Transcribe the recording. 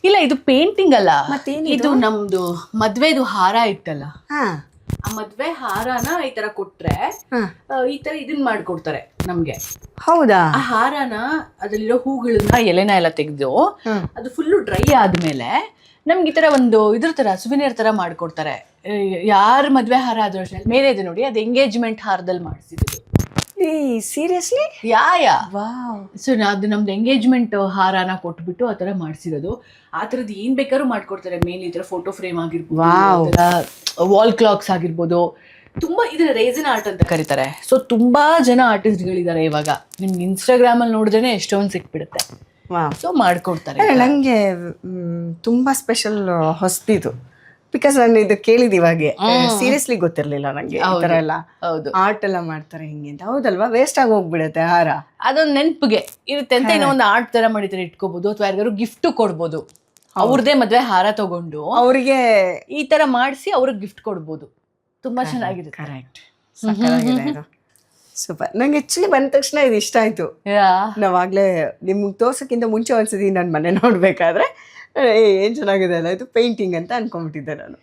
ಇಲ್ಲ ಇದು ಪೇಂಟಿಂಗ್ ಅಲ್ಲ, ಮತ್ತೇನಿದು? ಇದು ನಮ್ದು ಮದ್ವೆದು ಹಾರ ಇತ್ತಲ್ಲ, ಹಾ ಆ ಮದ್ವೆ ಹಾರನ ಈ ತರ ಕೊಟ್ರೆ ಈ ತರ ಇದನ್ ಮಾಡ್ಕೊಡ್ತಾರೆ ನಮ್ಗೆ. ಹೌದಾ? ಆ ಹಾರನ ಅದ್ರಲ್ಲಿರೋ ಹೂಗಳನ್ನ ಎಲೆನ ಎಲ್ಲ ತೆಗೆದು ಅದು ಫುಲ್ಲು ಡ್ರೈ ಆದ್ಮೇಲೆ ನಮ್ಗೆ ಈ ತರ ಒಂದು ಇದ್ರ ತರ ಸುವಿನಿಯರ್ ತರ ಮಾಡ್ಕೊಡ್ತಾರೆ. ಯಾರ ಮದ್ವೆ ಹಾರ ಆದ್ರೂ ಅಷ್ಟೇ, ಮೇಲೆ ಇದೆ ನೋಡಿ, ಅದು ಎಂಗೇಜ್ಮೆಂಟ್ ಹಾರದಲ್ಲಿ ಮಾಡಿಸಿದ್ದು. ಸೀರಿಯಸ್ಲಿ? ಯಾ ವಾವ್. ಸೊ ಅದು ನಮ್ದು ಎಂಗೇಜ್ಮೆಂಟ್ ಹಾರನ ಕೊಟ್ಬಿಟ್ಟು ಆ ತರ ಮಾಡ್ಸಿರೋದು. ಆ ತರದ್ ಏನ್ ಬೇಕಾದ್ರೂ ಮಾಡ್ಕೊಡ್ತಾರೆ. ಮೇಲೆ ಈ ತರ ಫೋಟೋ ಫ್ರೇಮ್ ಆಗಿರ್ಬೋದು, ವಾಲ್ ಕ್ಲಾಕ್ಸ್ ಆಗಿರ್ಬೋದು, ತುಂಬಾ ಇದನ್ನ ರೇಸಿನ್ ಆರ್ಟ್ ಅಂತ ಕರೀತಾರೆ. ಸೊ ತುಂಬಾ ಜನ ಆರ್ಟಿಸ್ಟ್ಗಳಿದ್ದಾರೆ ಇವಾಗ. ನಿಮ್ಗೆ ಇನ್ಸ್ಟಾಗ್ರಾಮ್ ಅಲ್ಲಿ ನೋಡಿದ್ರೆ ಎಷ್ಟೊಂದು ಸಿಕ್ಬಿಡುತ್ತೆ. ಸೊ ಮಾಡ್ಕೊಡ್ತಾರೆ. ನಂಗೆ ತುಂಬಾ ಸ್ಪೆಷಲ್ ಹೊಸ್ತಿದು, ಬಿಕಾಸ್ ನಾನು ಇದು ಕೇಳಿದ ಇವಾಗೆ, ಸೀರಿಯಸ್ಲಿ ಗೊತ್ತಿರ್ಲಿಲ್ಲ ನಂಗೆ ಈ ತರ ಎಲ್ಲ ಆರ್ಟ್ ಎಲ್ಲ ಮಾಡ್ತಾರೆ ಹಿಂಗೆ ಅಂತ. ಹೌದಲ್ವಾ? ವೇಸ್ಟ್ ಆಗಿ ಹೋಗ್ಬಿಡುತ್ತೆ ಹಾರ. ಅದೊಂದು ನೆನಪಿಗೆ ಇರುತ್ತೆ ಅಂತ ಏನೋ ಒಂದು ಆರ್ಟ್ ತರ ಮಾಡಿದ್ರೆ ಇಟ್ಕೋಬಹುದು, ಅಥವಾ ಯಾರಿಗಾರು ಗಿಫ್ಟ್ ಕೊಡ್ಬೋದು. ಅವ್ರದೇ ಮದ್ವೆ ಹಾರ ತಗೊಂಡು ಅವ್ರಿಗೆ ಈ ತರ ಮಾಡಿಸಿ ಅವ್ರಿಗೆ ಗಿಫ್ಟ್ ಕೊಡ್ಬೋದು. ತುಂಬಾ ಚೆನ್ನಾಗಿದೆ. ಕರೆಕ್ಟ್. ಸೂಪರ್. ನಂಗೆ ಆಕ್ಚುಲಿ ಬಂದ ತಕ್ಷಣ ಇದು ಇಷ್ಟ ಆಯ್ತು. ನಾವಾಗ್ಲೇ ನಿಮ್ಗೆ ತೋರ್ಸಕ್ಕಿಂತ ಮುಂಚೆ ಒಂದ್ಸತಿ ನನ್ನ ಮನೆ ನೋಡ್ಬೇಕಾದ್ರೆ ಏನ್ ಚೆನ್ನಾಗಿದೆ ಅಲ್ಲ ಇದು ಪೇಂಟಿಂಗ್ ಅಂತ ಅನ್ಕೊಂಡ್ಬಿಟ್ಟಿದ್ದೆ ನಾನು.